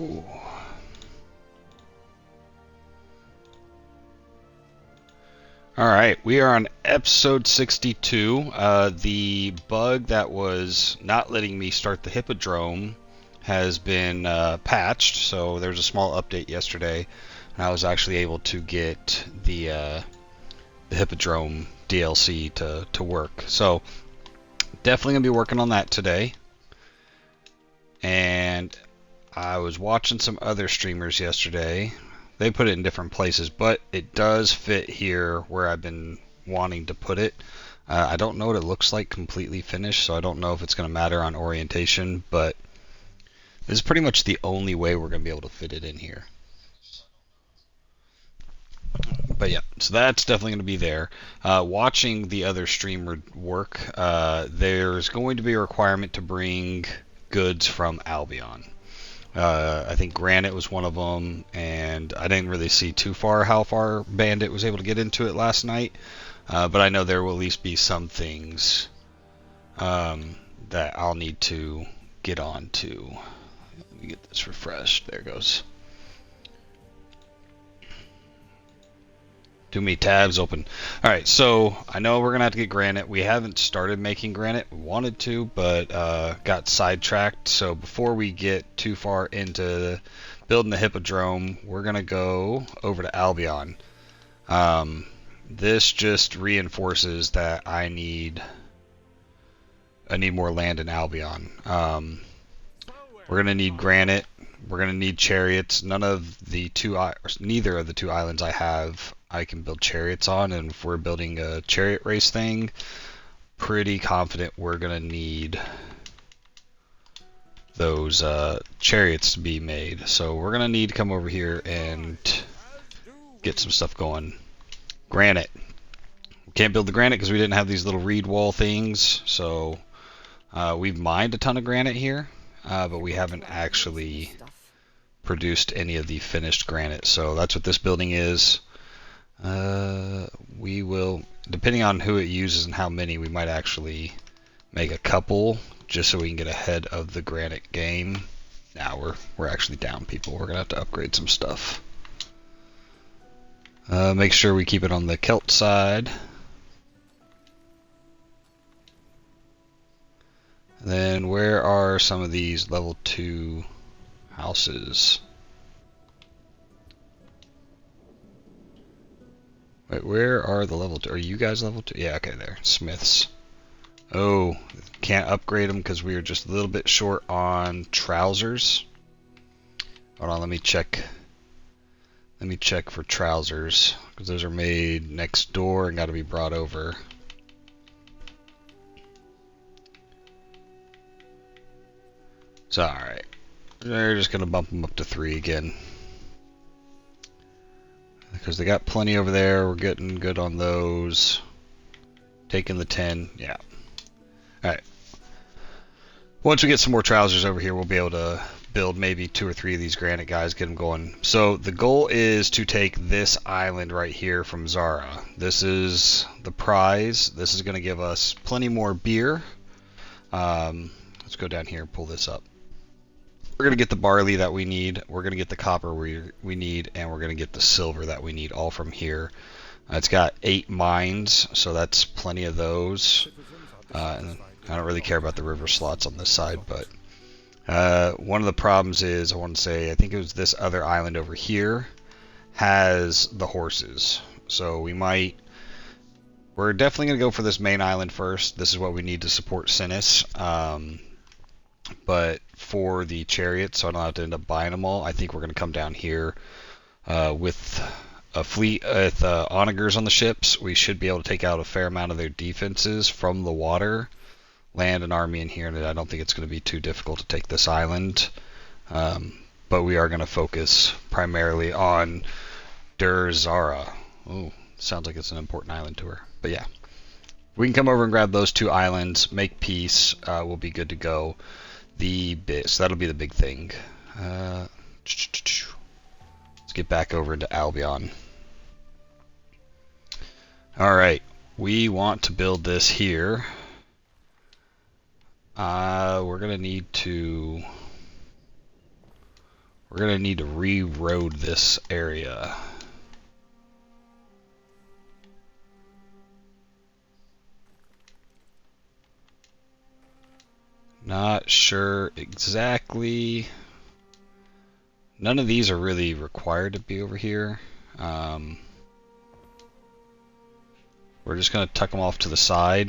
Ooh. Alright, we are on episode 62. The bug that was not letting me start the Hippodrome has been patched, so there was a small update yesterday, and I was actually able to get the Hippodrome DLC to work. So, definitely going to be working on that today. And I was watching some other streamers yesterday. They put it in different places, but it does fit here where I've been wanting to put it. I don't know what it looks like completely finished, so I don't know if it's going to matter on orientation, but this is pretty much the only way we're going to be able to fit it in here. But yeah, so that's definitely going to be there. Watching the other streamer work, there's going to be a requirement to bring goods from Albion. I think granite was one of them, and I didn't really see too far how far Bandit was able to get into it last night. But I know there will at least be some things that I'll need to get on to. Let me get this refreshed. There it goes. Too many tabs open. Alright, so I know we're going to have to get granite. We haven't started making granite. We wanted to, but got sidetracked. So before we get too far into building the Hippodrome, we're going to go over to Albion. This just reinforces that I need more land in Albion. We're going to need granite. We're going to need chariots. Neither of the two islands I have I can build chariots on, and if we're building a chariot race thing, pretty confident we're going to need those chariots to be made. So we're going to need to come over here and get some stuff going. Granite. We can't build the granite because we didn't have these little reed wall things, so we've mined a ton of granite here, but we haven't actually produced any of the finished granite. So that's what this building is. We will, depending on who it uses and how many, we might actually make a couple just so we can get ahead of the granite game. Now we're actually down, people. We're gonna have to upgrade some stuff. Make sure we keep it on the Celt side. Then where are some of these level 2 houses? Wait, where are the level 2? Are you guys level 2? Yeah, okay, there. Smiths. Oh, can't upgrade them because we are just a little bit short on trousers. Hold on, let me check. Let me check for trousers because those are made next door and got to be brought over. So, alright. They're just going to bump them up to 3 again. Because they got plenty over there. We're getting good on those. Taking the 10. Yeah. Alright. Once we get some more trousers over here, we'll be able to build maybe 2 or 3 of these granite guys, get them going. So the goal is to take this island right here from Zara. This is the prize. This is going to give us plenty more beer. Let's go down here and pull this up. We're going to get the barley that we need, we're going to get the copper we need, and we're going to get the silver that we need all from here. It's got 8 mines, so that's plenty of those. And I don't really care about the river slots on this side, but one of the problems is, I want to say, I think it was this other island over here has the horses. So we're definitely going to go for this main island first. This is what we need to support Sinis. But for the chariots, so I don't have to end up buying them all, I think we're going to come down here with a fleet with onagers on the ships. We should be able to take out a fair amount of their defenses from the water, land an army in here, and I don't think it's going to be too difficult to take this island. But we are going to focus primarily on Zara. Oh, sounds like it's an important island to her. But yeah, we can come over and grab those 2 islands, make peace, we'll be good to go. So that'll be the big thing. Let's get back over into Albion. Alright, we want to build this here. We're gonna need to We're going to need to re-road this area. Not sure exactly. None of these are really required to be over here. We're just going to tuck them off to the side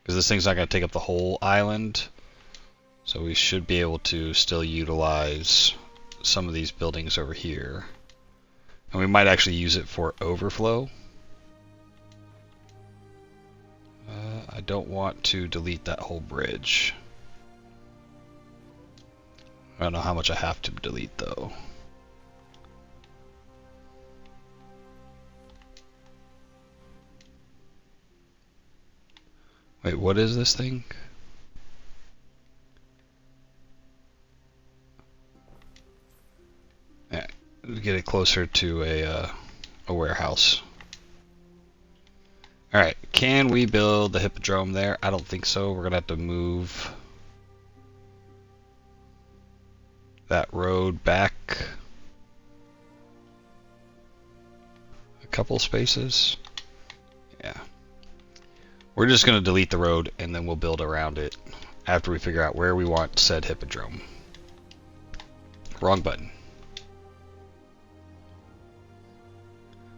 because this thing's not going to take up the whole island. So we should be able to still utilize some of these buildings over here. And we might actually use it for overflow. I don't want to delete that whole bridge. I don't know how much I have to delete though. Wait, what is this thing? Yeah, get it closer to a warehouse. Alright, can we build the Hippodrome there? I don't think so. We're going to have to move that road back a couple spaces. Yeah. We're just going to delete the road and then we'll build around it after we figure out where we want said Hippodrome. Wrong button.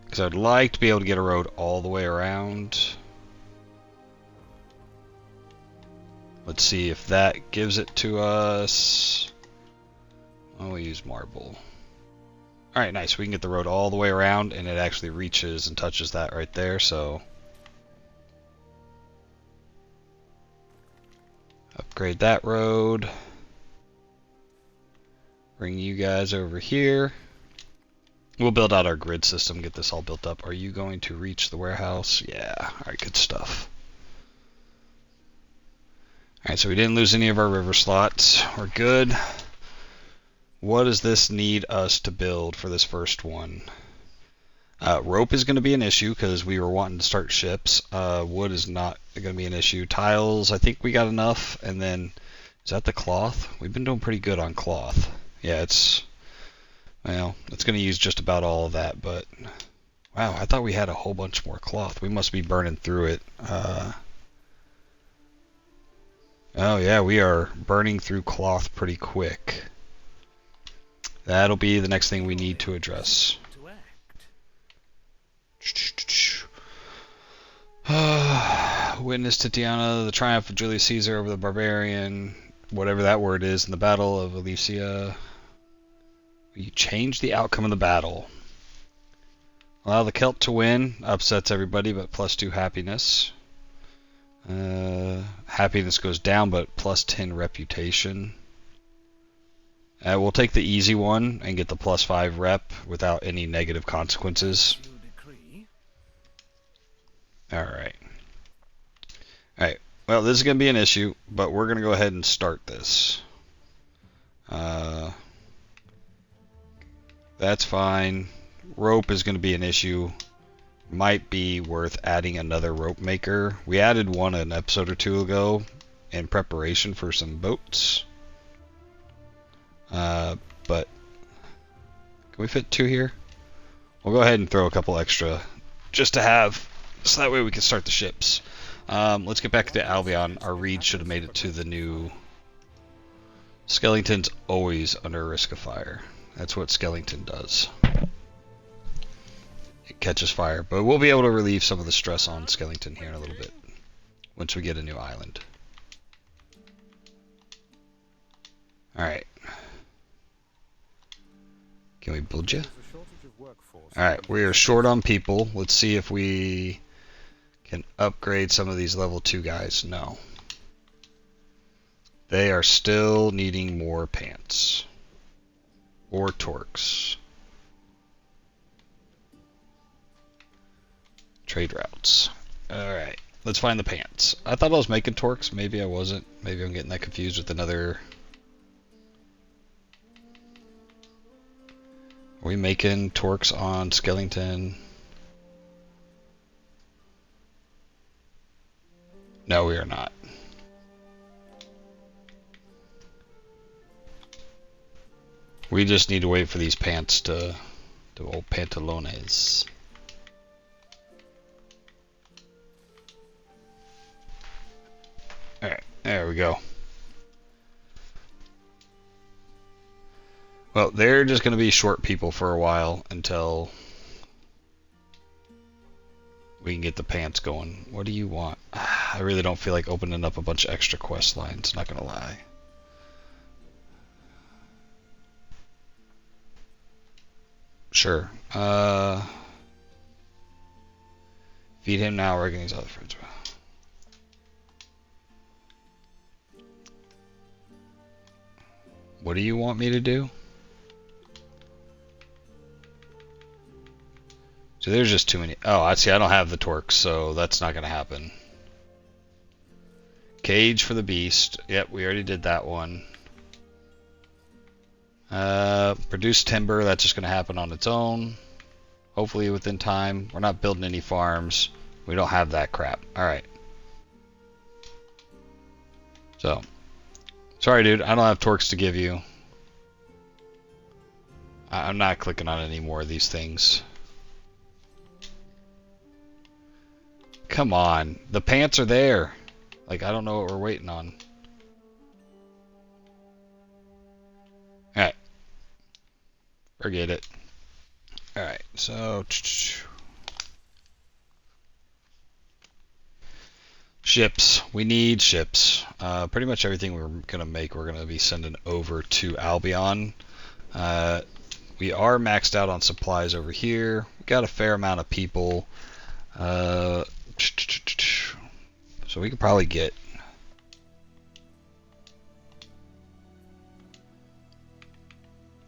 Because I'd like to be able to get a road all the way around. Let's see if that gives it to us. Oh, we use marble. Alright, nice. We can get the road all the way around and it actually reaches and touches that right there, so upgrade that road. Bring you guys over here. We'll build out our grid system, get this all built up. Are you going to reach the warehouse? Yeah. Alright, good stuff. Alright, so we didn't lose any of our river slots. We're good. What does this need us to build for this first one? Rope is going to be an issue because we were wanting to start ships. Wood is not going to be an issue. Tiles, I think we got enough. And then, is that the cloth? We've been doing pretty good on cloth. Yeah, well, it's going to use just about all of that, but wow, I thought we had a whole bunch more cloth. We must be burning through it. Oh yeah, we are burning through cloth pretty quick. That'll be the next thing we need to address. Witness Titiana, the triumph of Julius Caesar over the barbarian, whatever that word is, in the Battle of Alesia. You change the outcome of the battle. Allow the Celt to win. Upsets everybody, but +2 happiness. Happiness goes down, but +10 reputation. We'll take the easy one and get the +5 rep without any negative consequences. Alright. Alright. Well, this is going to be an issue, but we're going to go ahead and start this. That's fine. Rope is going to be an issue. Might be worth adding another rope maker. We added one an episode or two ago in preparation for some boats. But can we fit 2 here? We'll go ahead and throw a couple extra just to have, so that way we can start the ships. Let's get back to Albion. Our reed should have made it to the new. Skellington's always under risk of fire. That's what Skellington does. It catches fire, but we'll be able to relieve some of the stress on Skellington here in a little bit once we get a new island. Alright. Can we build you? Alright, we are short on people. Let's see if we can upgrade some of these level 2 guys. No. They are still needing more pants. Or torques. Trade routes. Alright, let's find the pants. I thought I was making torques. Maybe I wasn't. Maybe I'm getting that confused with another. Are we making torques on Skellington? No, we are not. We just need to wait for these pants to old pantalones. Alright, there we go. Well, they're just going to be short people for a while until we can get the pants going. What do you want? I really don't feel like opening up a bunch of extra quest lines, not going to lie. Sure. Feed him now, reckon his other friends. What do you want me to do? So there's just too many. Oh, I see. I don't have the torques, so that's not going to happen. Cage for the beast. Yep, we already did that one. Produce timber. That's just going to happen on its own. Hopefully within time. We're not building any farms. We don't have that crap. Alright. So. Sorry, dude. I don't have torques to give you. I'm not clicking on any more of these things. Come on. The pants are there. Like, I don't know what we're waiting on. Alright. Forget it. Alright, so... Ships. We need ships. Pretty much everything we're going to make, we're going to be sending over to Albion. We are maxed out on supplies over here. We got a fair amount of people. So we could probably get...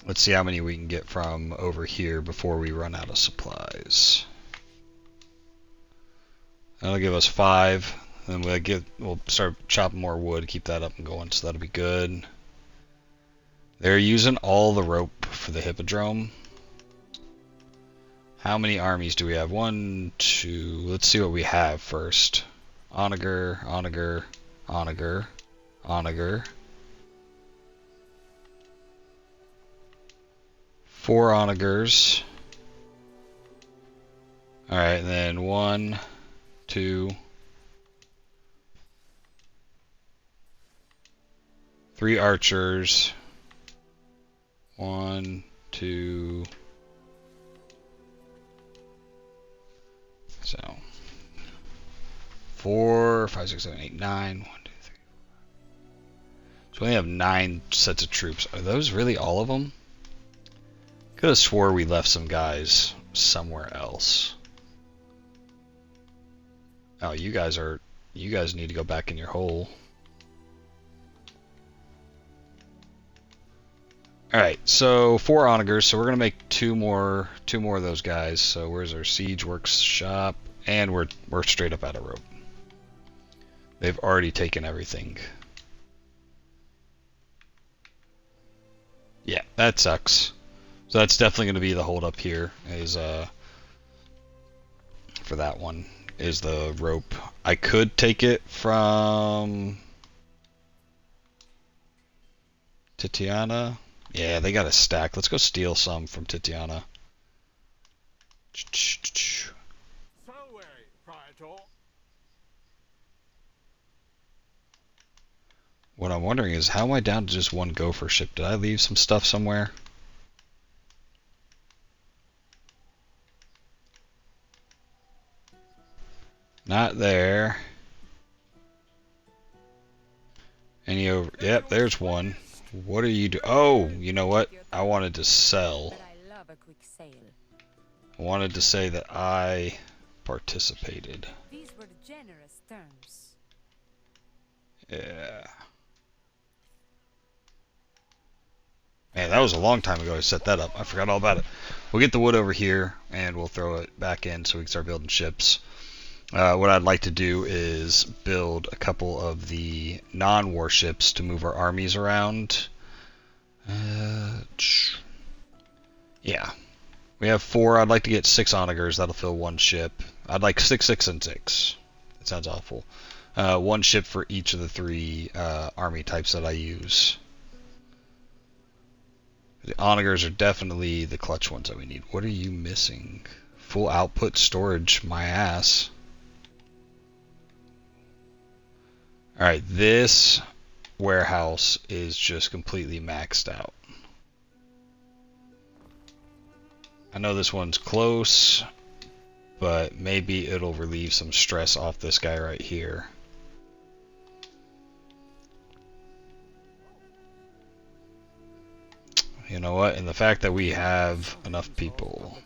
Let's see how many we can get from over here before we run out of supplies. That'll give us 5. Then we'll start chopping more wood, keep that up and going, so that'll be good. They're using all the rope for the Hippodrome. How many armies do we have? 1, 2. Let's see what we have first. Onager, Onager, Onager, Onager. 4 Onagers. Alright, then 1, 2, 3 archers. 1, 2. So 4, 5, 6, 7, 8, 9. 1, 2, 3. So we only have 9 sets of troops. Are those really all of them? Could have swore we left some guys somewhere else. Oh, you guys need to go back in your hole. Alright, so 4 onagers, so we're gonna make two more of those guys. So where's our siege workshop? And we're straight up out of rope. They've already taken everything. Yeah, that sucks. So that's definitely gonna be the hold up here, is for that one, is the rope. I could take it from Titiana. Yeah, they got a stack. Let's go steal some from Titiana. What I'm wondering is, how am I down to just one gopher ship? Did I leave some stuff somewhere? Not there. Any over? Yep, there's one. What are you do? Oh, you know what? I wanted to sell. I wanted to say that I participated. These were generous terms. Yeah. Man, that was a long time ago I set that up. I forgot all about it. We'll get the wood over here and we'll throw it back in so we can start building ships. What I'd like to do is build a couple of the non-warships to move our armies around. Yeah. We have 4. I'd like to get 6 onagers. That'll fill 1 ship. I'd like 6, 6, and 6. That sounds awful. 1 ship for each of the 3 army types that I use. The onagers are definitely the clutch ones that we need. What are you missing? Full output storage, my ass. Alright, this warehouse is just completely maxed out. I know this one's close, but maybe it'll relieve some stress off this guy right here. You know what? And the fact that we have enough people.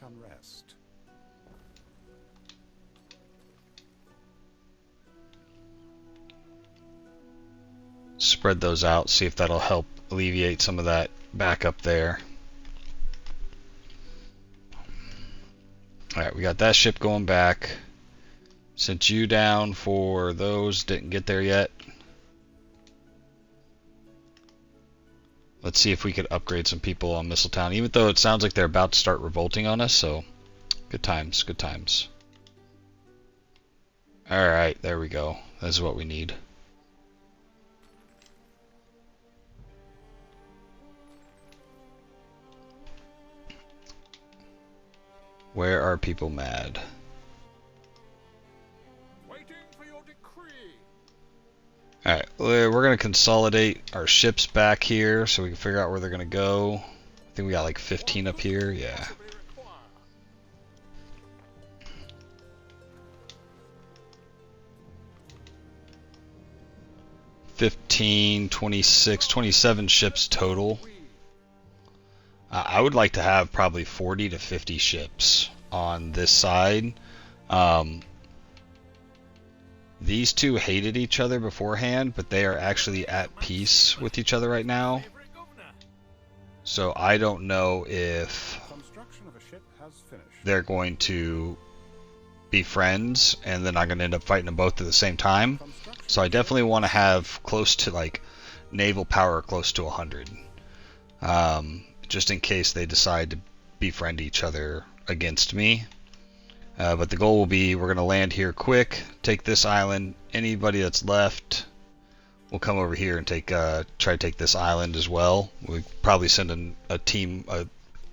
Spread those out, see if that'll help alleviate some of that back up there. Alright, we got that ship going back. Sent you down for those, didn't get there yet. Let's see if we could upgrade some people on Mistletown, even though it sounds like they're about to start revolting on us, so good times, good times. Alright, there we go. That's what we need. Where are people mad? Alright, we're going to consolidate our ships back here so we can figure out where they're going to go. I think we got like 15 up here, yeah. $15, $26, $27 ships total. I would like to have probably 40 to 50 ships on this side. These two hated each other beforehand, but they are actually at peace with each other right now. So I don't know if they're going to be friends and then I'm going to end up fighting them both at the same time. So I definitely want to have close to like naval power close to 100. Just in case they decide to befriend each other against me. But the goal will be, we're going to land here quick, take this island. Anybody that's left will come over here and try to take this island as well. We'll probably send a team, at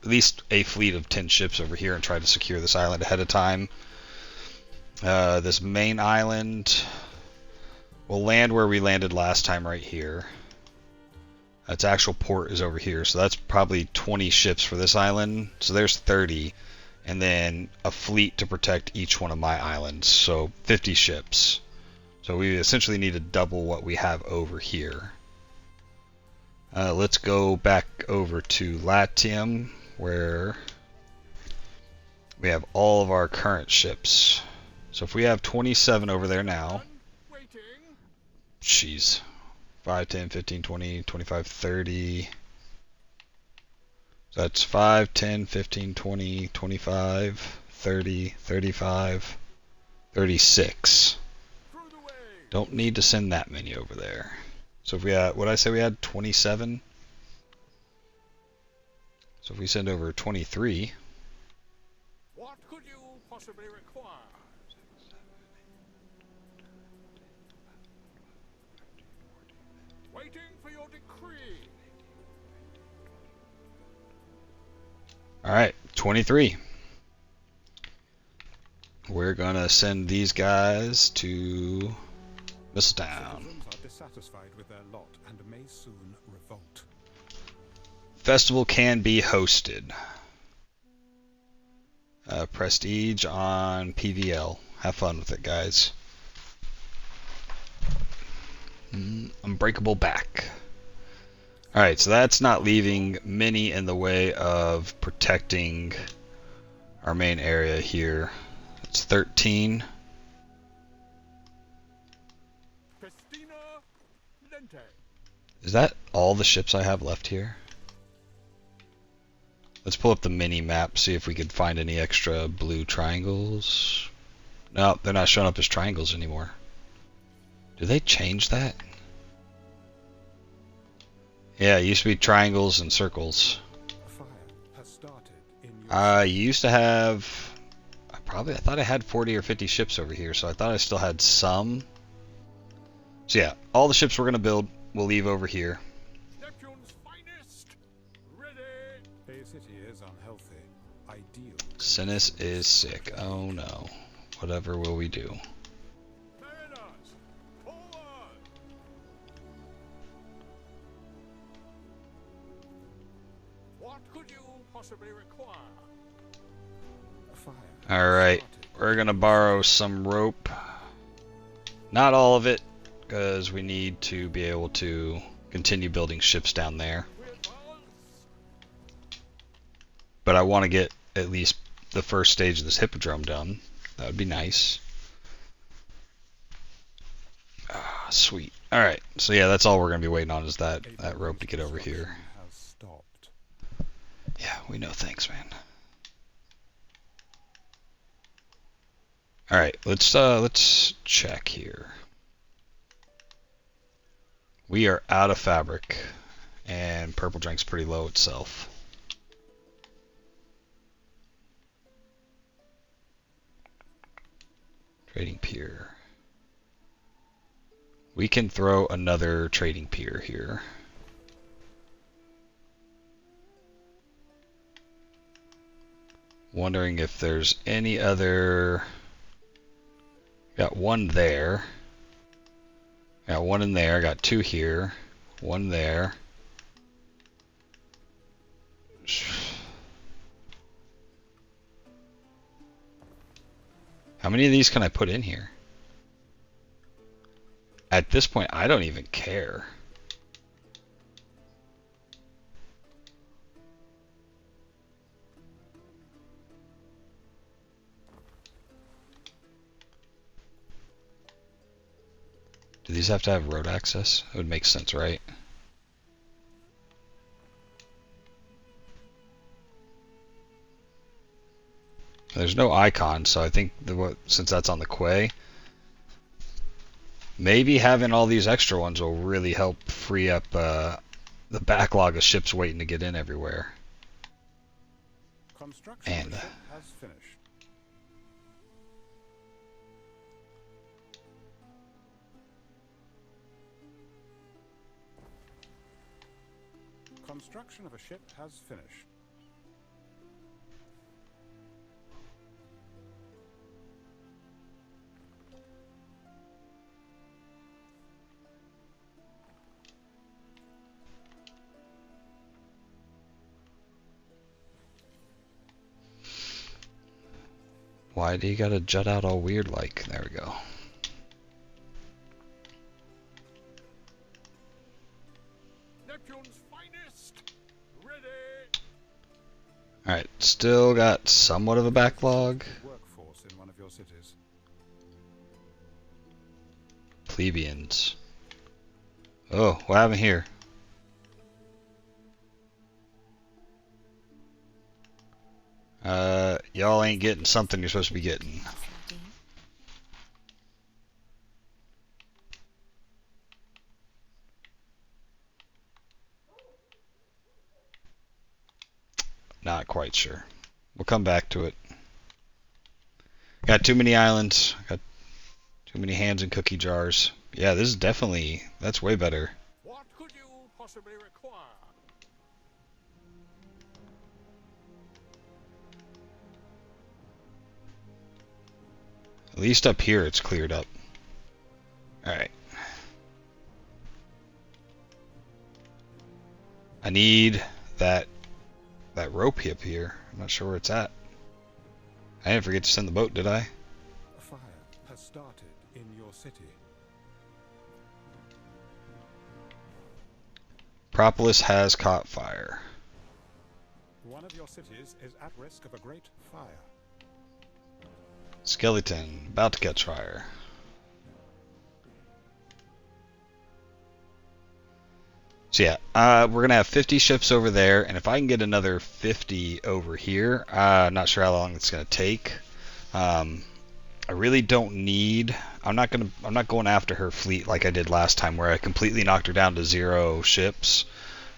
least a fleet of 10 ships over here and try to secure this island ahead of time. This main island, we'll land where we landed last time right here. Its actual port is over here, so that's probably 20 ships for this island. So there's 30. And then a fleet to protect each one of my islands, so 50 ships. So we essentially need to double what we have over here. Let's go back over to Latium, where we have all of our current ships. So if we have 27 over there now, jeez, 5, 10, 15, 20, 25, 30... So that's 5, 10, 15, 20, 25, 30, 35, 36. Don't need to send that many over there. So if we had, what did I say we had? 27? So if we send over 23. What could you possibly require? Waiting for your decree. Alright, 23. We're gonna send these guys to Mistletown. Festival can be hosted. Prestige on PVL. Have fun with it, guys. Unbreakable back. Alright, so that's not leaving many in the way of protecting our main area here. It's 13. Is that all the ships I have left here? Let's pull up the mini map, see if we could find any extra blue triangles. No, they're not showing up as triangles anymore. Do they change that? Yeah, it used to be triangles and circles. I used to have... I thought I had 40 or 50 ships over here, so I thought I still had some. So yeah, all the ships we're going to build, we'll leave over here. Neptune's finest, ready ideal. Sinus is sick. Oh no. Whatever will we do? Mariners, forward! What could you possibly require? A fire. Alright, Started. we're gonna borrow some rope. Not all of it, because we need to be able to continue building ships down there. We advance! But I want to get at least the first stage of this Hippodrome done. That would be nice. Ah, sweet. Alright, so yeah, that's all we're going to be waiting on is that rope to get over here. Has stopped. Yeah, we know. Thanks, man. Alright, let's check here. We are out of fabric, and purple drink's pretty low itself. Trading pier. We can throw another trading pier here. Wondering if there's any other... Got one there. Got one in there. Got two here. One there. How many of these can I put in here? At this point, I don't even care. Do these have to have road access? It would make sense, right? There's no icon, so I think since that's on the quay, maybe having all these extra ones will really help free up the backlog of ships waiting to get in everywhere. Construction And of the ship has finished. Construction of a ship has finished. Why do you gotta jut out all weird like? There we go. Neptune's finest! Ready! Alright, still got somewhat of a backlog. Workforce in one of your cities. Plebeians. Oh, what happened here? Y'all ain't getting something you're supposed to be getting. Not quite sure. We'll come back to it. Got too many islands. Got too many hands in cookie jars. Yeah, this is definitely... That's way better. What could you possibly require? At least up here it's cleared up. Alright. I need that rope up here. I'm not sure where it's at. I didn't forget to send the boat, did I? A fire has started in your city. Propolis has caught fire. One of your cities is at risk of a great fire. Skeleton, about to catch fire. So yeah, we're going to have 50 ships over there, and if I can get another 50 over here, I'm not sure how long it's going to take. I really don't need... I'm not going after her fleet like I did last time, where I completely knocked her down to 0 ships.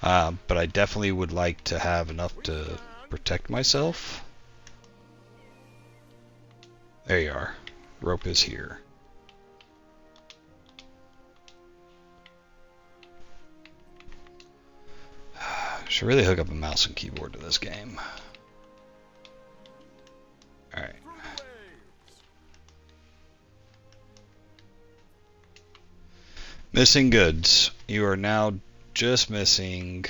But I definitely would like to have enough to protect myself. There you are. Rope is here. Should really hook up a mouse and keyboard to this game. Missing goods. You are now just missing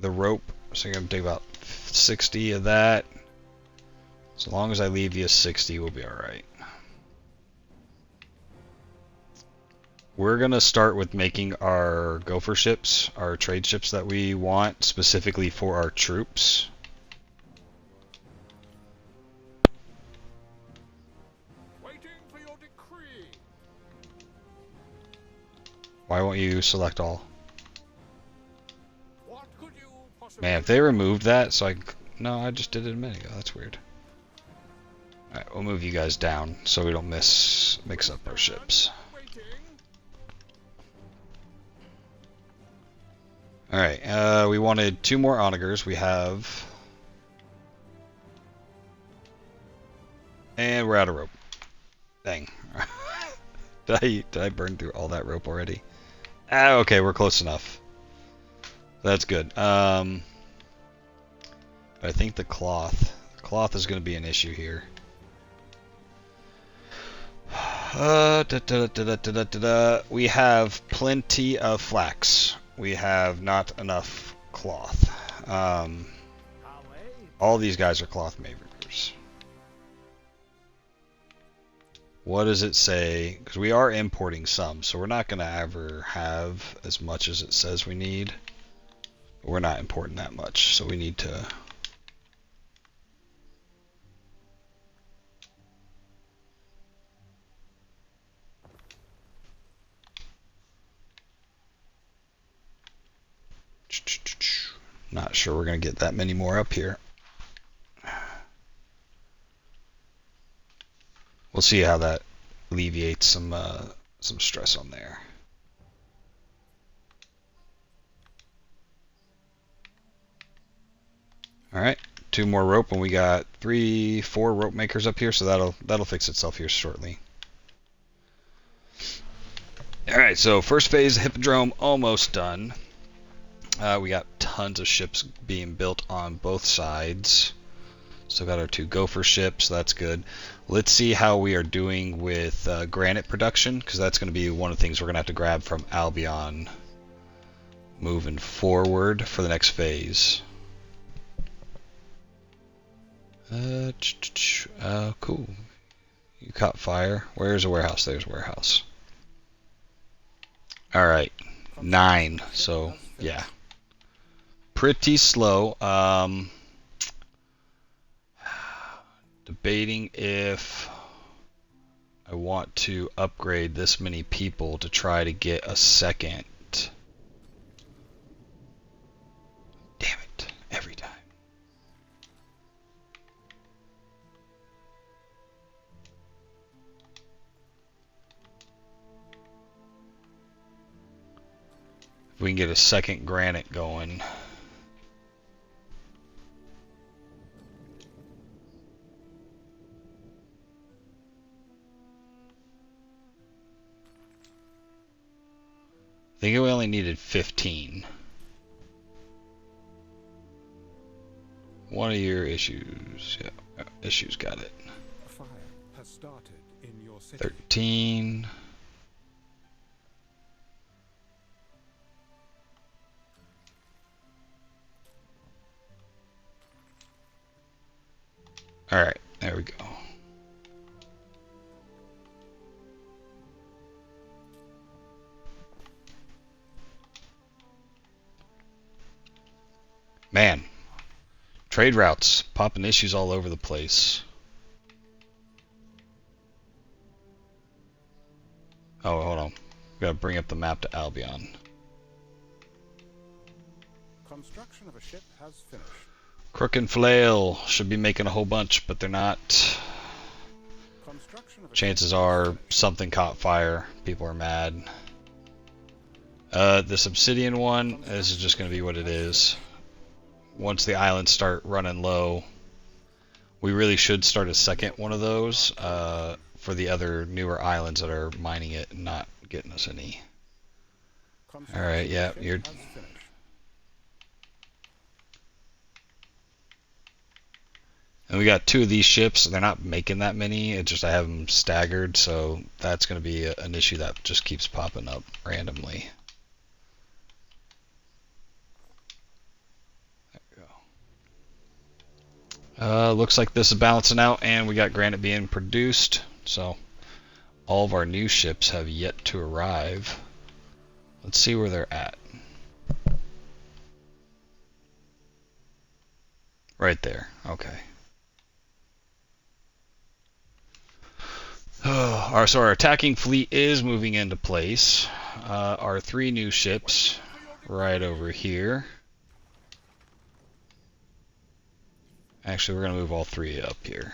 the rope. So you're going to take about 60 of that. As long as I leave you 60, we'll be alright. We're going to start with making our gopher ships, our trade ships that we want, specifically for our troops. Waiting for your decree. Why won't you select all? What could you possibly Man, if they removed that, so I... No, I just did it a minute ago. That's weird. Alright, we'll move you guys down so we don't mix up our ships. Waiting. Alright, we wanted 2 more onagers. We have... And we're out of rope. Dang. Did I burn through all that rope already? Ah, okay, we're close enough. That's good. I think the cloth is going to be an issue here. We have plenty of flax. We have not enough cloth. All these guys are cloth makers. What does it say? Because we are importing some, so we're not going to ever have as much as it says we need. We're not importing that much, so we need to... Not sure we're going to get that many more up here. We'll see how that alleviates some stress on there. All right, 2 more rope, and we got 3, 4 rope makers up here, so that'll fix itself here shortly. All right, so first phase of Hippodrome almost done. We got tons of ships being built on both sides. Still got our 2 gopher ships, so that's good. Let's see how we are doing with granite production, because that's going to be one of the things we're going to have to grab from Albion moving forward for the next phase. Cool. You caught fire. Where's a warehouse? There's a warehouse. Alright. 9. So, yeah. Pretty slow. Debating if I want to upgrade this many people to try to get a second. Damn it. Every time. If we can get a second granite going. I think we only needed 15. One of your issues. Yeah, issues got it. A fire has started in your city. 13. Alright, there we go. Man, trade routes popping issues all over the place. Oh, hold on. We gotta bring up the map to Albion. Construction of a ship has finished. Crook and Flail should be making a whole bunch, but they're not. Construction of a Chances ship has are finished. something caught fire. People are mad. This obsidian one, this is just gonna be what it is. Once the islands start running low, we really should start a second one of those for the other newer islands that are mining it and not getting us any. Construction Alright, of a yeah, ship you're... has finished. And we got 2 of these ships. They're not making that many. It's just I have them staggered, so that's going to be an issue that just keeps popping up randomly. There we go. Looks like this is balancing out, and we got granite being produced. So all of our new ships have yet to arrive. Let's see where they're at. Right there. Okay. So our attacking fleet is moving into place. Our 3 new ships right over here. Actually, we're going to move all 3 up here.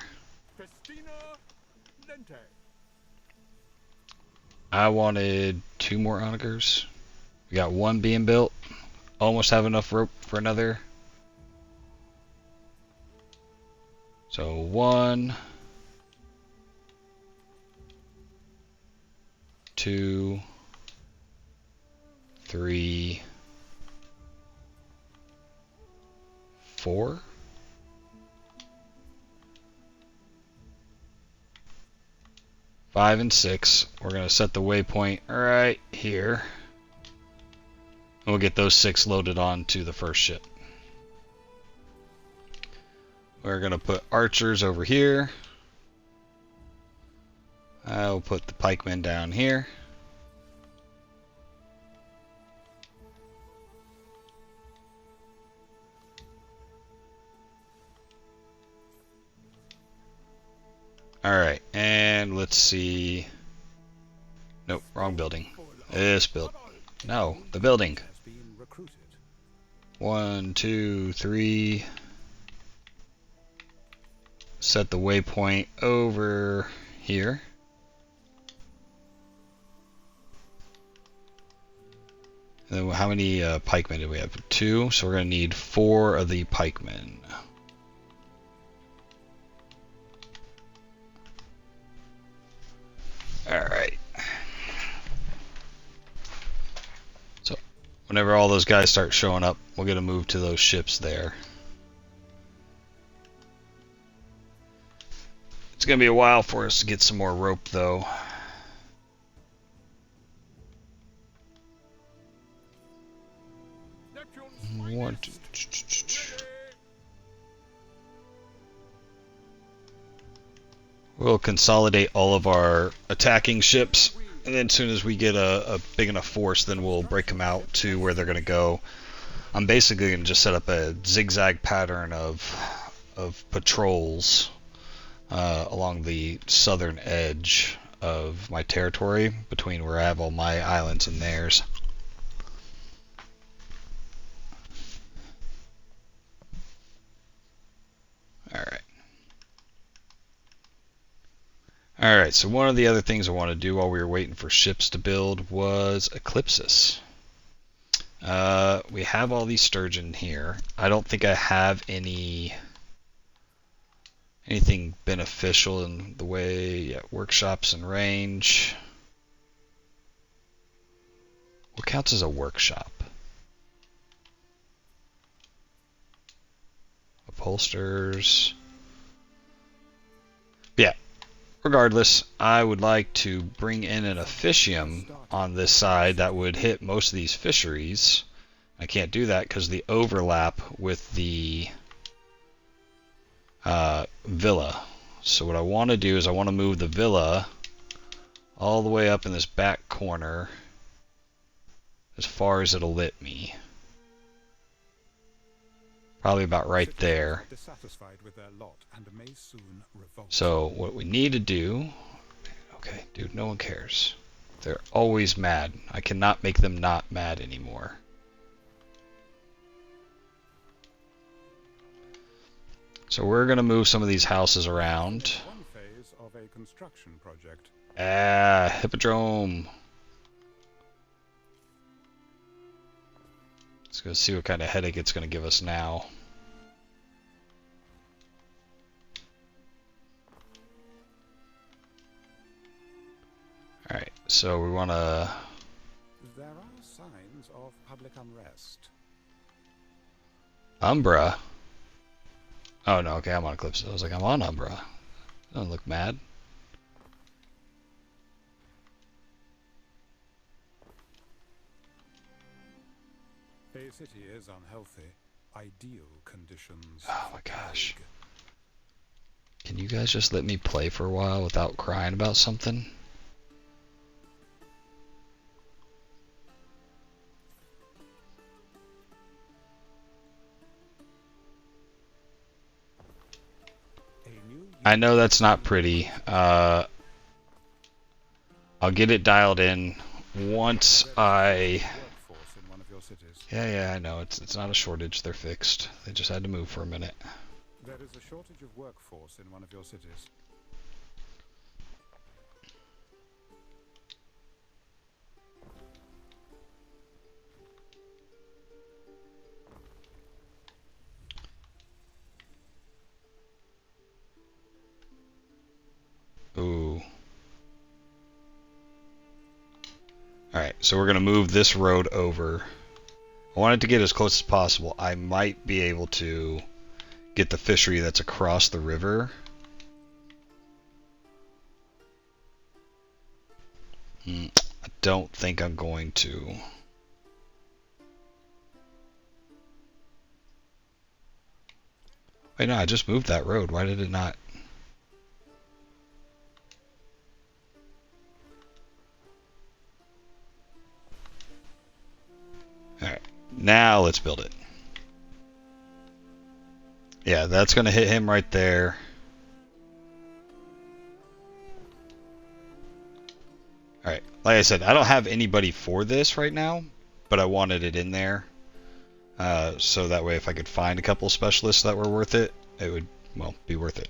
I wanted 2 more onagers. We got 1 being built. Almost have enough rope for another. So 1, 2, 3, 4. 5 and 6. We're going to set the waypoint right here. And we'll get those 6 loaded onto the first ship. We're going to put archers over here. I'll put the pikemen down here. Alright, and let's see. Nope, wrong building. This build. No, the building. 1, 2, 3. Set the waypoint over here. And then how many pikemen do we have? 2, so we're going to need 4 of the pikemen. Alright. So, whenever all those guys start showing up, we'll get a move to those ships there. It's going to be a while for us to get some more rope, though. One, two, we'll consolidate all of our attacking ships, and then as soon as we get a big enough force, then we'll break them out to where they're going to go. I'm basically going to just set up a zigzag pattern of patrols along the southern edge of my territory, between where I have all my islands and theirs. Alright, so one of the other things I want to do while we were waiting for ships to build was eclipses. We have all these sturgeon here. I don't think I have anything beneficial in the way workshops and range. What counts as a workshop? Upholsters. Yeah. Regardless, I would like to bring in an officium on this side that would hit most of these fisheries. I can't do that because the overlap with the villa. So what I want to do is I want to move the villa all the way up in this back corner as far as it'll let me. Probably about right there. So what we need to do... Okay, dude, no one cares. They're always mad. I cannot make them not mad anymore. So we're going to move some of these houses around. Hippodrome. Let's go see what kind of headache it's going to give us now. Alright, so we want to... There are signs of public unrest. Umbra? Oh no, okay, I'm on Eclipse. I was like, I'm on Umbra. Doesn't look mad. A city is unhealthy. Ideal conditions. Oh my for gosh. plague. Can you guys just let me play for a while without crying about something? A new I know unit that's has not been pretty. recruited. I'll get it dialed in once There is a I... shortage of workforce in one of your cities. Yeah, I know. It's not a shortage. They're fixed. They just had to move for a minute. There is a shortage of workforce in one of your cities. Ooh. Alright, so we're going to move this road over. I want it to get as close as possible. I might be able to get the fishery that's across the river. I don't think I'm going to. Wait, no, I just moved that road. Why did it not? Alright, now let's build it. Yeah, that's going to hit him right there. Alright, like I said, I don't have anybody for this right now, but I wanted it in there. So that way if I could find a couple specialists that were worth it, it would, well, be worth it.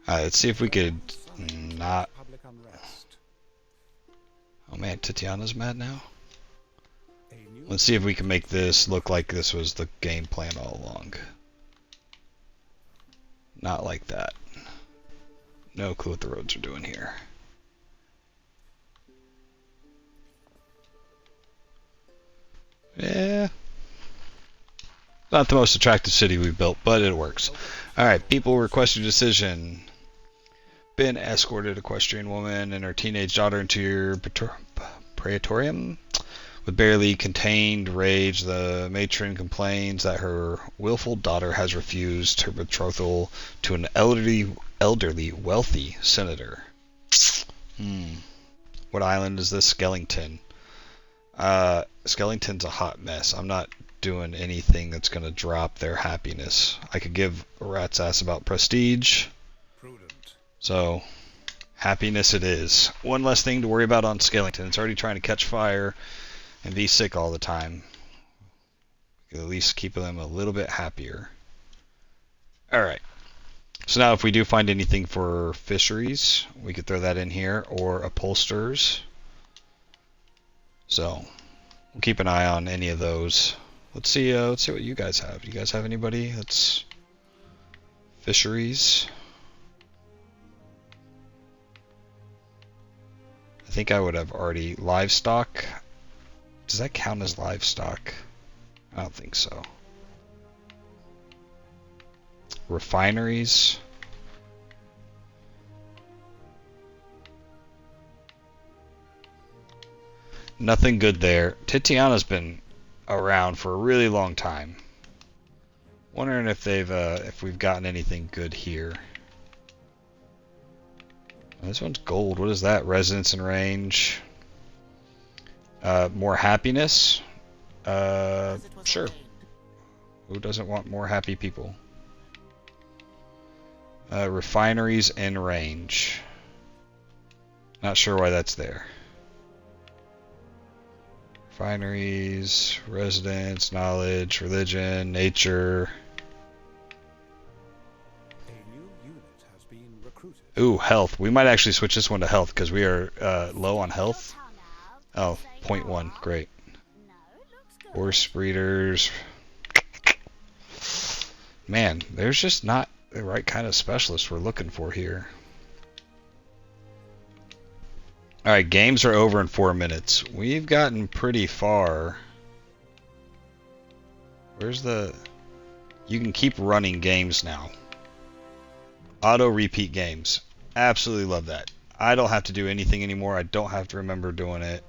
Let's see if we could not... Public unrest. Oh man, Tatiana's mad now? A new Let's see if we can make this look like this was the game plan all along. Not like that. No clue what the roads are doing here. Yeah. Not the most attractive city we've built, but it works. Alright, people request a decision. Been escorted equestrian woman and her teenage daughter into your praetorium. With barely contained rage, the matron complains that her willful daughter has refused her betrothal to an elderly, wealthy senator. What island is this? Skellington. Skellington's a hot mess. I'm not doing anything that's going to drop their happiness. I could give a rat's ass about prestige. prudent. So, happiness it is. One less thing to worry about on Skellington. It's already trying to catch fire and be sick all the time. We could at least keep them a little bit happier. Alright. So now if we do find anything for fisheries, we could throw that in here, or upholsterers. So, we'll keep an eye on any of those. Let's see what you guys have. You guys have anybody that's fisheries? I think I would have already livestock. Does that count as livestock? I don't think so. Refineries. Nothing good there. Titiana's been around for a really long time. Wondering if we've gotten anything good here. This one's gold. What is that? Residence and range. More happiness. Sure. Who doesn't want more happy people? Refineries and range. Not sure why that's there. Refineries, residence, knowledge, religion, nature. A new unit has been recruited. Ooh, health. We might actually switch this one to health because we are low on health. Oh, 0.1. Great. Horse breeders. Man, there's just not the right kind of specialist we're looking for here. Alright, games are over in 4 minutes. We've gotten pretty far. Where's the... You can keep running games now. Auto repeat games. Absolutely love that. I don't have to do anything anymore. I don't have to remember doing it.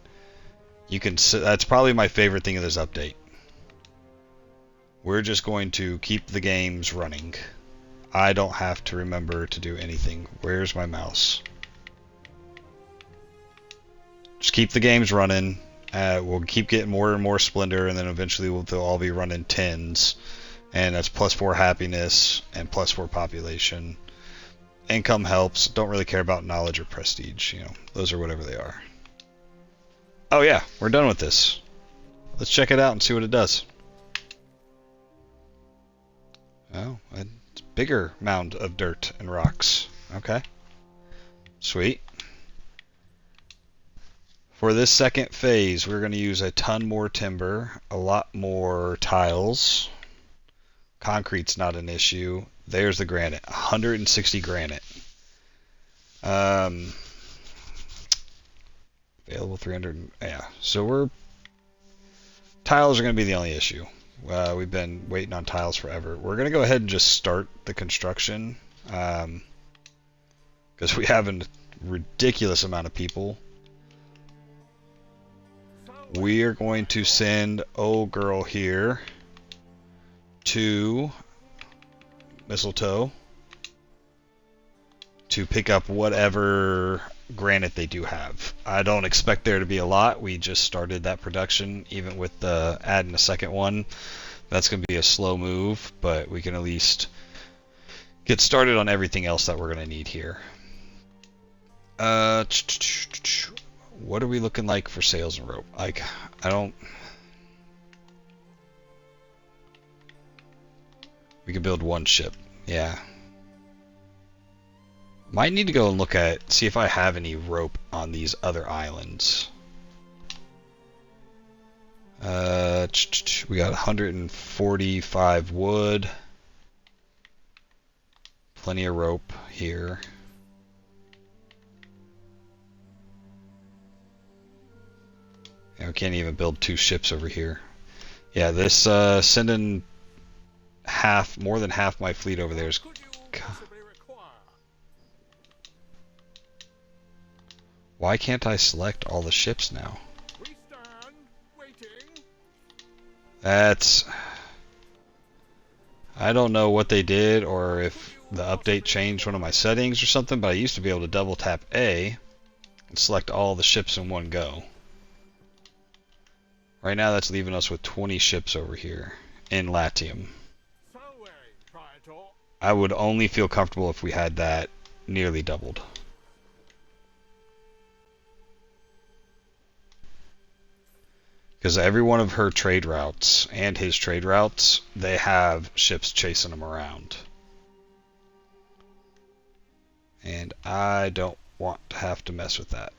You can. That's probably my favorite thing of this update. We're just going to keep the games running. I don't have to remember to do anything. Where's my mouse? Just keep the games running. We'll keep getting more and more splendor, and then eventually they'll all be running 10s. And that's +4 happiness and +4 population. Income helps. Don't really care about knowledge or prestige. You know, those are whatever they are. Oh yeah, we're done with this. Let's check it out and see what it does. Oh, it's a bigger mound of dirt and rocks. Okay. Sweet. For this second phase, we're going to use a ton more timber, a lot more tiles. Concrete's not an issue. There's the granite. 160 granite. Available 300. Yeah. So tiles are going to be the only issue. We've been waiting on tiles forever. We're going to go ahead and just start the construction. Because we have a ridiculous amount of people. We are going to send old girl here to Mistletoe to pick up whatever granite they do have. I don't expect there to be a lot. We just started that production, even with adding a second one. That's going to be a slow move, but we can at least get started on everything else that we're going to need here. What are we looking like for sails and rope? Like, I don't... We can build one ship. Yeah. Might need to go and look at, see if I have any rope on these other islands. We got 145 wood. Plenty of rope here. Yeah, we can't even build 2 ships over here. Yeah, this sending more than half my fleet over there is... Why can't I select all the ships now? That's... I don't know what they did or if the update changed one of my settings or something, but I used to be able to double tap A and select all the ships in one go. Right now that's leaving us with 20 ships over here in Latium. I would only feel comfortable if we had that nearly doubled. Because every one of her trade routes and his trade routes, they have ships chasing them around. And I don't want to have to mess with that.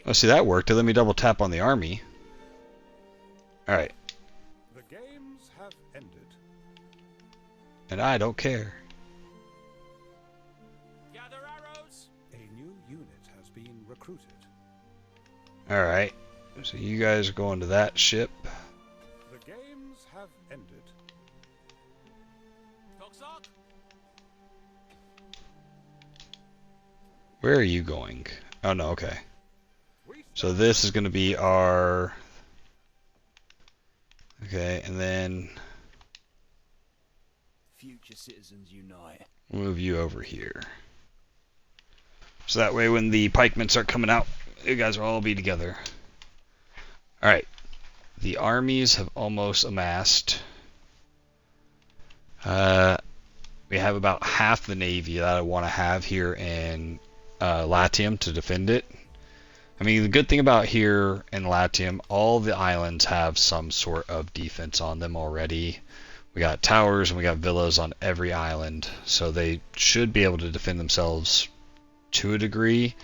Oh, see, that worked. It let me double tap on the army. Alright. The games have ended. And I don't care. Gather arrows. A new unit has been recruited. Alright. So you guys are going to that ship. The games have ended. Where are you going? Oh no, okay. So this is going to be our... Okay, and then... Future citizens unite. We'll move you over here. So that way when the pikemen start coming out, you guys will all be together. Alright. The armies have almost amassed. We have about half the navy that I want to have here in Latium to defend it. I mean, the good thing about here in Latium, all the islands have some sort of defense on them already. We got towers and we got villas on every island, so they should be able to defend themselves to a degree.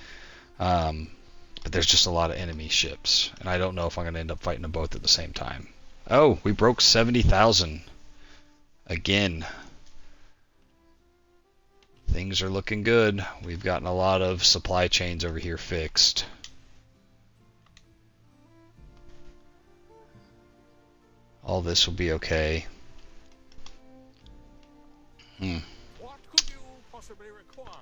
But there's just a lot of enemy ships, and I don't know if I'm going to end up fighting them both at the same time. Oh, we broke 70,000 again. Things are looking good. We've gotten a lot of supply chains over here fixed. All this will be okay. What could you possibly require?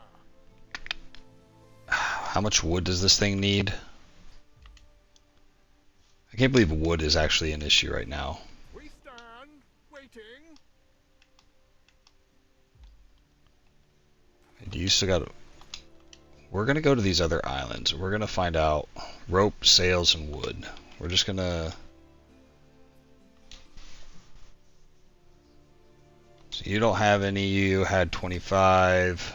How much wood does this thing need? I can't believe wood is actually an issue right now. We stand waiting. You still got. We're gonna go to these other islands. We're gonna find out rope, sails, and wood. We're just gonna. So you don't have any. You had 25.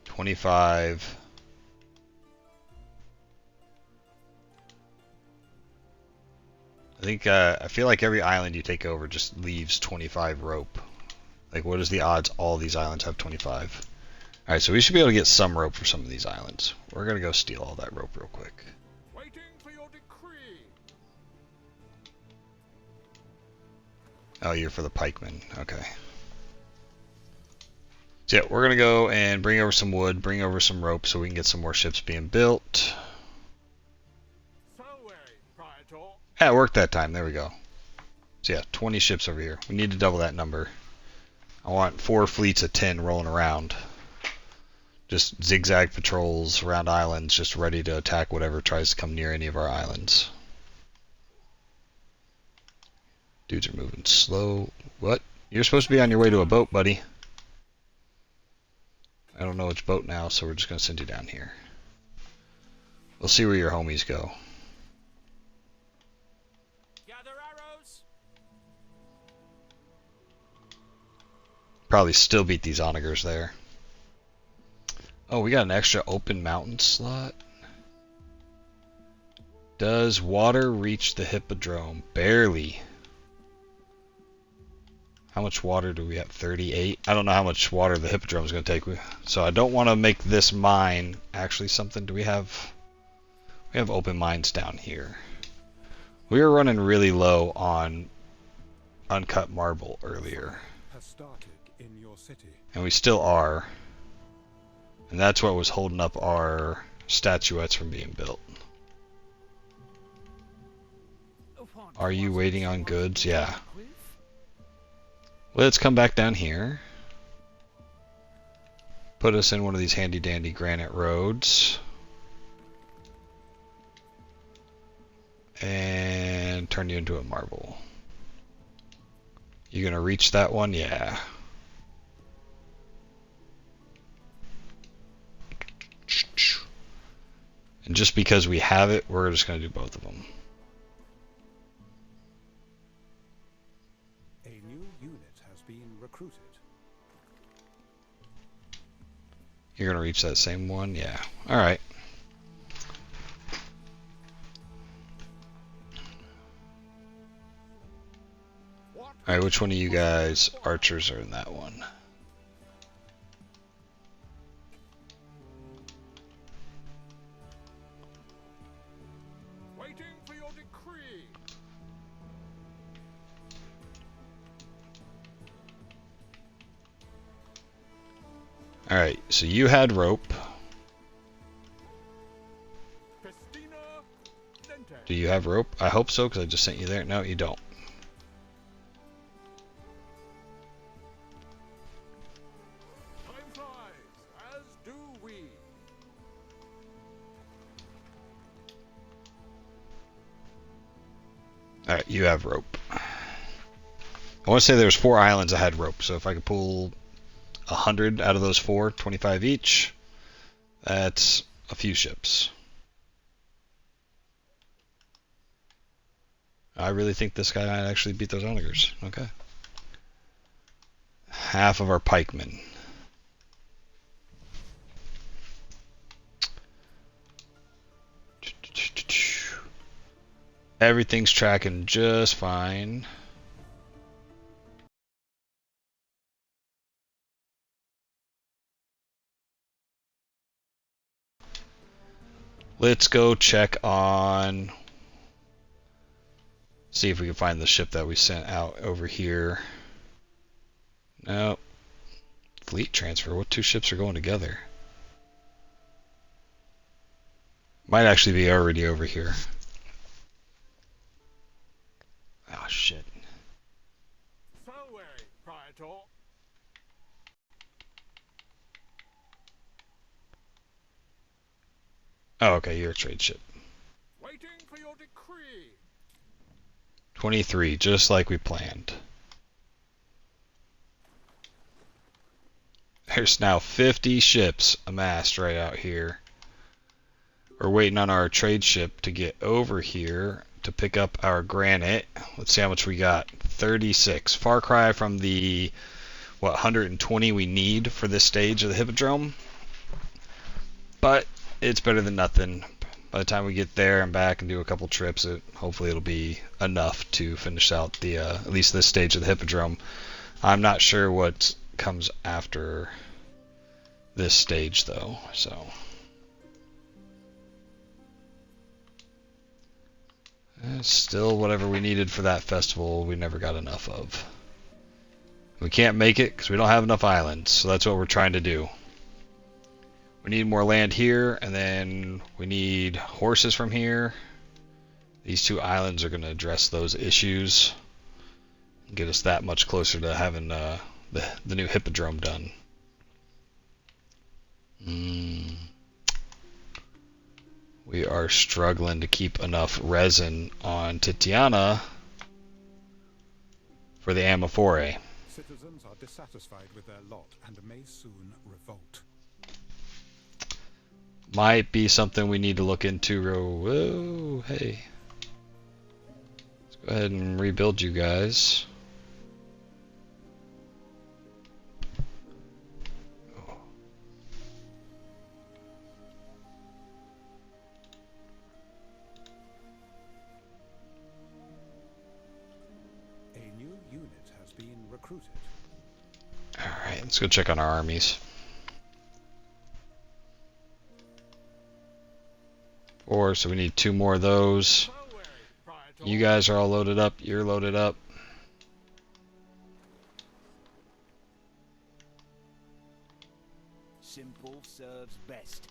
25. I feel like every island you take over just leaves 25 rope. Like, what is the odds all these islands have 25? Alright, so we should be able to get some rope for some of these islands. We're gonna go steal all that rope real quick. Waiting for your decree. Oh, you're for the pikemen. Okay. So yeah, we're gonna go and bring over some wood, bring over some rope so we can get some more ships being built. So Praetor. Yeah, it worked that time. There we go. So yeah, 20 ships over here. We need to double that number. I want 4 fleets of 10 rolling around. Just zigzag patrols around islands, just ready to attack whatever tries to come near any of our islands. Dudes are moving slow. What? You're supposed to be on your way to a boat, buddy. I don't know which boat now, so we're just going to send you down here. We'll see where your homies go. Gather arrows. Probably still beat these onagers there. Oh, we got an extra open mountain slot. Does water reach the Hippodrome? Barely. How much water do we have? 38? I don't know how much water the Hippodrome is going to take. So I don't want to make this mine actually something. Do we have... We have open mines down here. We were running really low on uncut marble earlier. Has started in your city. And we still are. And that's what was holding up our statuettes from being built. Are you waiting on goods? Yeah. Let's come back down here. Put us in one of these handy dandy granite roads. And turn you into a marble. You gonna reach that one? Yeah. And just because we have it, we're just gonna do both of them. A new unit has been recruited. You're gonna reach that same one? Yeah. Alright. Alright, which one of you guys archers are in that one? Waiting for your decree. Alright, so you had rope. Festina Lente. Do you have rope? I hope so, because I just sent you there. No, you don't. Time flies, as do we. Alright, you have rope. I want to say there's 4 islands that had rope, so if I could pull 100 out of those 4, 25 each, that's a few ships. I really think this guy might actually beat those onagers. Okay. Half of our pikemen. Everything's tracking just fine. Let's go check on... See if we can find the ship that we sent out over here. No. Fleet transfer. What two ships are going together? Might actually be already over here. Oh, shit. So wary, Praetor. Oh, okay, you're a trade ship. Waiting for your decree. 23, just like we planned. There's now 50 ships amassed right out here. We're waiting on our trade ship to get over here to pick up our granite. Let's see how much we got. 36. Far cry from the, what, 120 we need for this stage of the Hippodrome. But it's better than nothing. By the time we get there and back and do a couple trips, hopefully it'll be enough to finish out the at least this stage of the Hippodrome. I'm not sure what comes after this stage though, so still whatever we needed for that festival we never got enough of. We can't make it because we don't have enough islands, so that's what we're trying to do. We need more land here, and then we need horses from here. These two islands are going to address those issues and get us that much closer to having the new Hippodrome done. We are struggling to keep enough resin on Titiana for the Ammophore. Citizens are dissatisfied with their lot and may soon revolt. Might be something we need to look into. Whoa, hey. Let's go ahead and rebuild you guys. A new unit has been recruited. Alright, let's go check on our armies. 4, so we need 2 more of those. So wary, Praetor. You guys are all loaded up. You're loaded up. Simple serves best.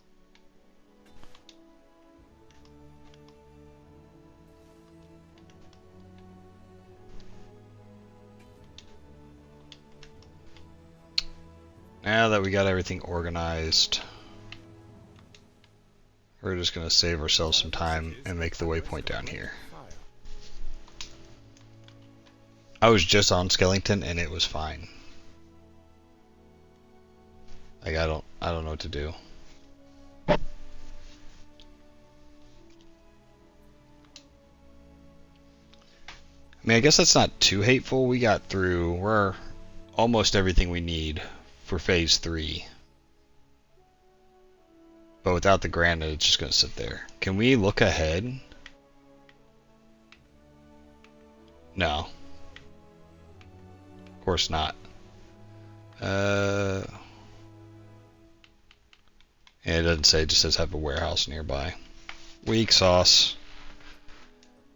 Now that we got everything organized, we're just going to save ourselves some time and make the waypoint down here. I was just on Skellington and it was fine. Like I don't know what to do. I mean, I guess that's not too hateful. We're almost everything we need for phase 3. But without the granite, it's just going to sit there. Can we look ahead? No. Of course not. Yeah, it doesn't say, it just says have a warehouse nearby. Weak sauce.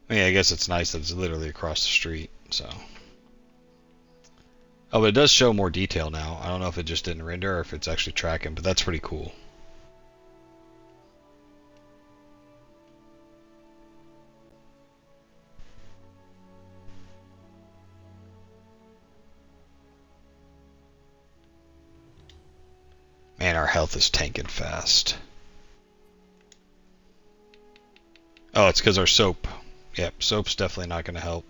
I mean, I guess it's nice that it's literally across the street, so. Oh, but it does show more detail now. I don't know if it just didn't render or if it's actually tracking, but that's pretty cool. Man, our health is tanking fast. Oh, it's because our soap. Yep, soap's definitely not going to help.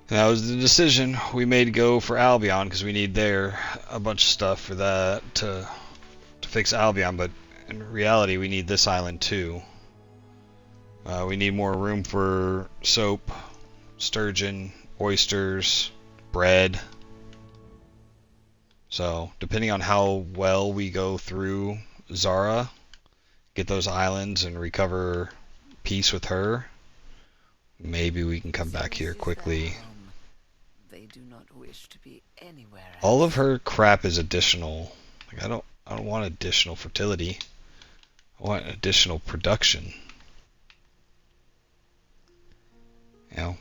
And that was the decision we made to go for Albion because we need there a bunch of stuff for that to fix Albion, but in reality we need this island too. We need more room for soap, sturgeon, oysters, bread. So depending on how well we go through Zara, get those islands and recover peace with her, maybe we can come back here quickly. They do not wish to be anywhere else. All of her crap is additional Like I don't want additional fertility. I want additional production. You know,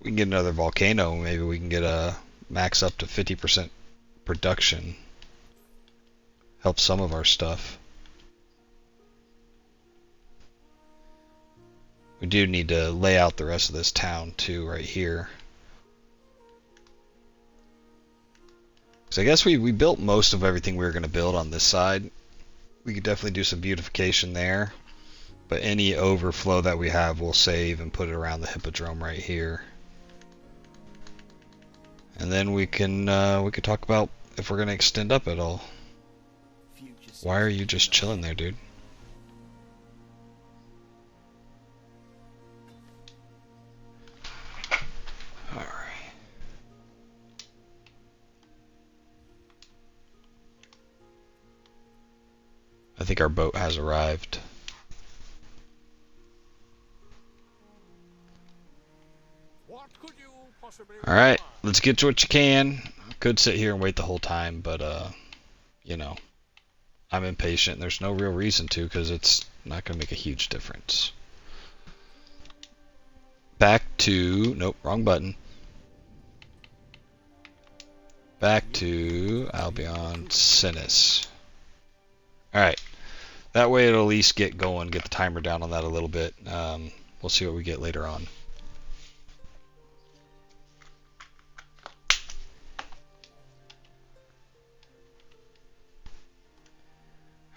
we can get another volcano. Maybe we can get a max up to 50% production. Help some of our stuff. We do need to lay out the rest of this town too, right here. So I guess we built most of everything we were going to build on this side. We could definitely do some beautification there. But any overflow that we have, we'll save and put it around the Hippodrome right here. And then we can talk about if we're going to extend up at all. Why are you just chilling there, dude? Alright. I think our boat has arrived. What could you possibly Alright, require? let's get to what you can. Could sit here and wait the whole time, but you know, I'm impatient. There's no real reason to, because it's not going to make a huge difference. Back to... Nope, wrong button. Back to Albion Sinis. Alright. That way it'll at least get going, get the timer down on that a little bit. We'll see what we get later on.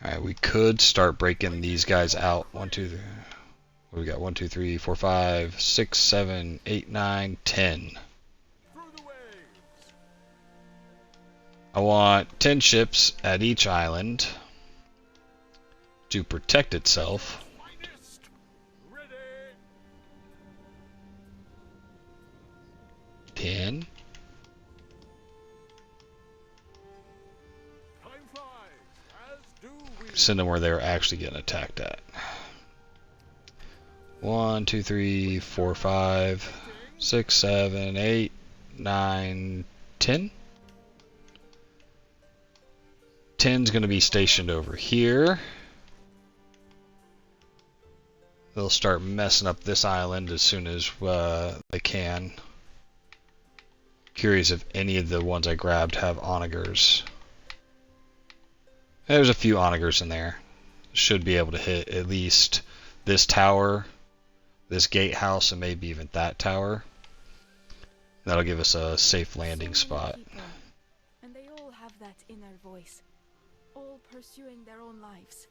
Alright, we could start breaking these guys out. 1, 2, 3. What do we got? 1, 2, 3, 4, 5, 6, 7, 8, 9, 10. Through the waves. I want 10 ships at each island to protect itself. Finest. Ready. 10. Time flies, as do we. Send them where they're actually getting attacked at. 1, 2, 3, 4, 5, 6, 7, 8, 9, 10. 10's going to be stationed over here. They'll start messing up this island as soon as they can. Curious if any of the ones I grabbed have onagers. There's a few onagers in there. Should be able to hit at least this tower, this gatehouse, and maybe even that tower. That'll give us a safe landing spot. People, and they all have that inner voice, all pursuing their own lives.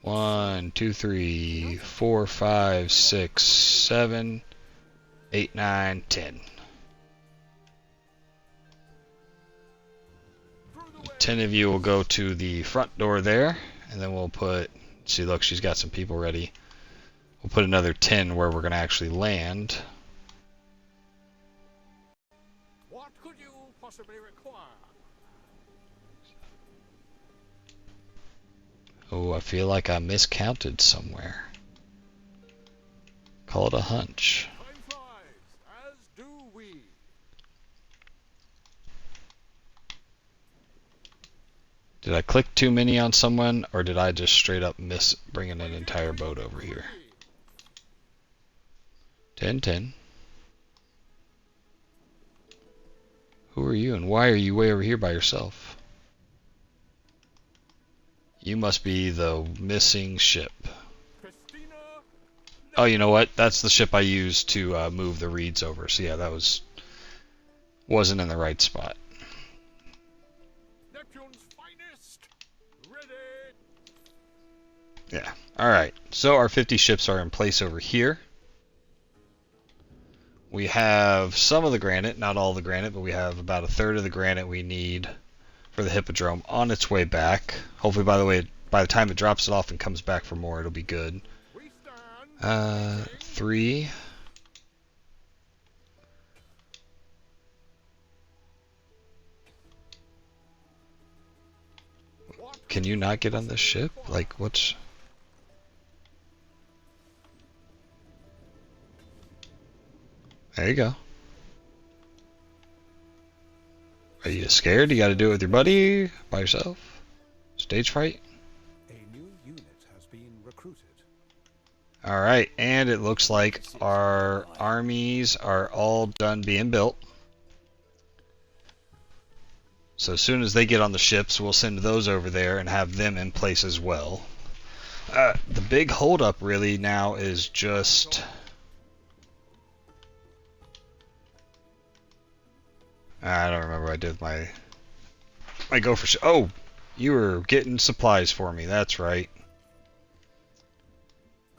1, 2, 3, 4, 5, 6, 7, 8, 9, 10. 10 of you will go to the front door there, and then we'll put, see, look, she's got some people ready. We'll put another 10 where we're going to actually land. What could you possibly require? Oh, I feel like I miscounted somewhere. Call it a hunch. Time flies, as do we. Did I click too many on someone, or did I just straight up miss bringing an entire boat over here? 10, 10. Who are you, and why are you way over here by yourself? You must be the missing ship. Christina. Oh, you know what? That's the ship I used to move the reeds over. So yeah, that wasn't in the right spot. Neptune's finest. Ready. Yeah. All right. So our 50 ships are in place over here. We have some of the granite, not all the granite, but we have about a third of the granite we need for the Hippodrome on its way back. Hopefully, by the time it drops it off and comes back for more, it'll be good. We stand. 3. Can you not get on this ship? Like, what's... There you go. Are you scared? You gotta do it with your buddy? By yourself? Stage fright? A new unit has been recruited. Alright, and it looks like our armies are all done being built. So as soon as they get on the ships, we'll send those over there and have them in place as well. The big holdup really now is just... I don't remember what I did with my gopher ship. Oh! You were getting supplies for me, that's right.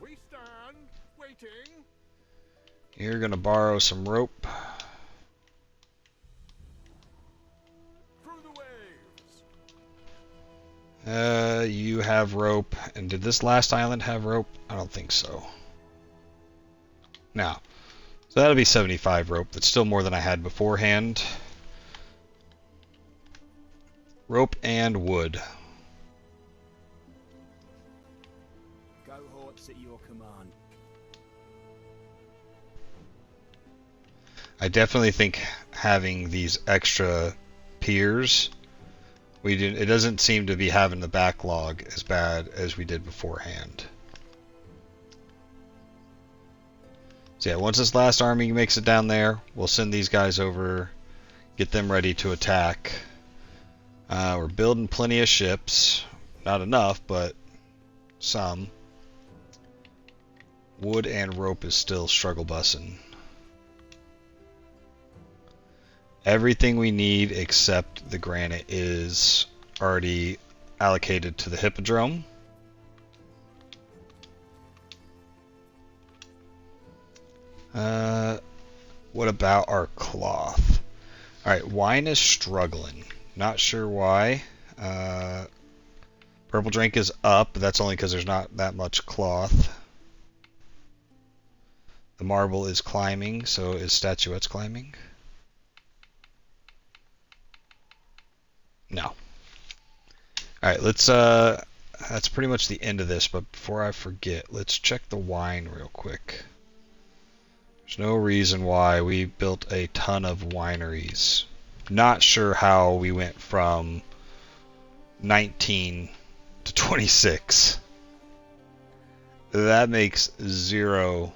We stand, waiting. You're gonna borrow some rope. Through the waves. You have rope. And did this last island have rope? I don't think so. No. So that'll be 75 rope. That's still more than I had beforehand. Rope and wood. Cohorts at your command. I definitely think having these extra piers, it doesn't seem to be having the backlog as bad as we did beforehand. So yeah, once this last army makes it down there, we'll send these guys over, get them ready to attack. We're building plenty of ships. Not enough, but some. Wood and rope is still struggle bussing. Everything we need except the granite is already allocated to the Hippodrome. What about our cloth? Alright, wine is struggling. Not sure why. Purple drink is up, but that's only because there's not that much cloth. The marble is climbing, so is statuettes climbing? No. Alright, let's that's pretty much the end of this, but before I forget, let's check the wine real quick. There's no reason why we built a ton of wineries. Not sure how we went from 19 to 26. That makes zero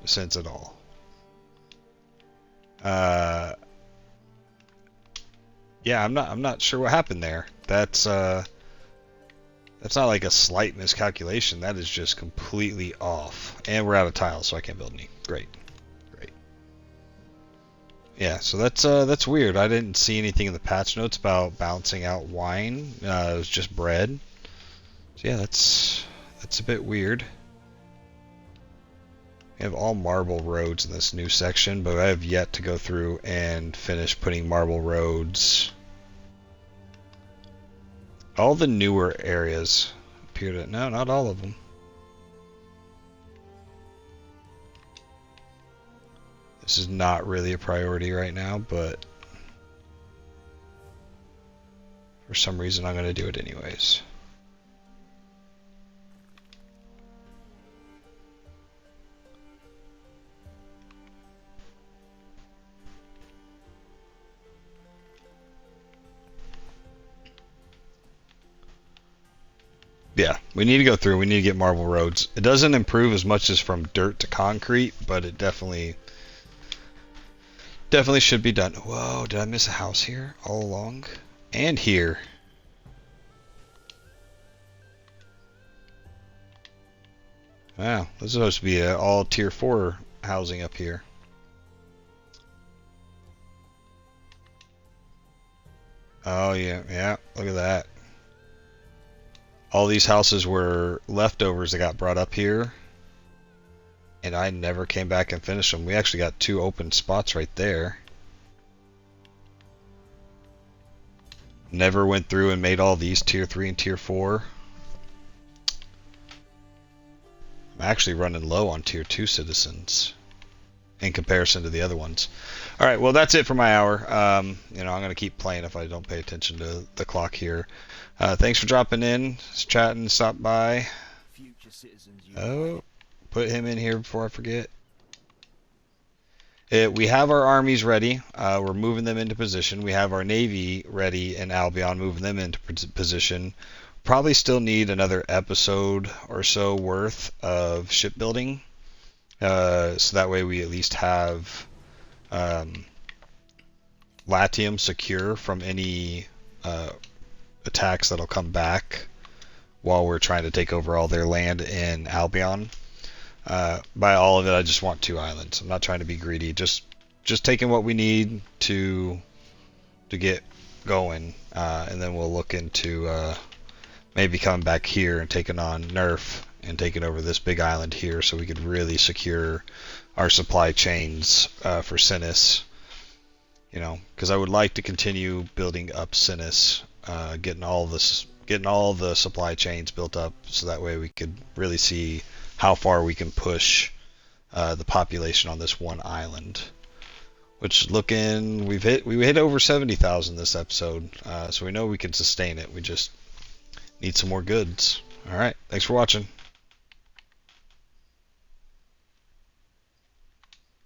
sense at all. Yeah, I'm not sure what happened there. That's not like a slight miscalculation. That is just completely off. And we're out of tiles, so I can't build any. Great. Yeah, so that's weird. I didn't see anything in the patch notes about balancing out wine. It was just bread. So yeah, that's a bit weird. We have all marble roads in this new section, but I have yet to go through and finish putting marble roads. All the newer areas appear to... No, not all of them. This is not really a priority right now, but for some reason I'm going to do it anyways. Yeah, we need to go through. We need to get marble roads. It doesn't improve as much as from dirt to concrete, but it definitely should be done. Whoa, did I miss a house here all along? And here. Wow, this is supposed to be all tier 4 housing up here. Oh yeah, look at that. All these houses were leftovers that got brought up here. And I never came back and finished them. We actually got 2 open spots right there. Never went through and made all these tier 3 and tier 4. I'm actually running low on tier 2 citizens in comparison to the other ones. Alright, well that's it for my hour. I'm going to keep playing if I don't pay attention to the clock here. Thanks for dropping in, chatting, stop by. Future citizens Oh, put him in here before I forget. We have our armies ready. We're moving them into position. We have our navy ready in Albion, moving them into position. Probably still need another episode or so worth of shipbuilding, so that way we at least have Latium secure from any attacks that'll come back while we're trying to take over all their land in Albion. By all of it, I just want 2 islands. I'm not trying to be greedy. Just taking what we need to get going, and then we'll look into maybe coming back here and taking on Nerf and taking over this big island here, so we could really secure our supply chains for Sinis. You know, because I would like to continue building up Sinis, getting all the supply chains built up, so that way we could really see how far we can push the population on this one island. Which we hit over 70,000 this episode, so we know we can sustain it. We just need some more goods. All right, thanks for watching.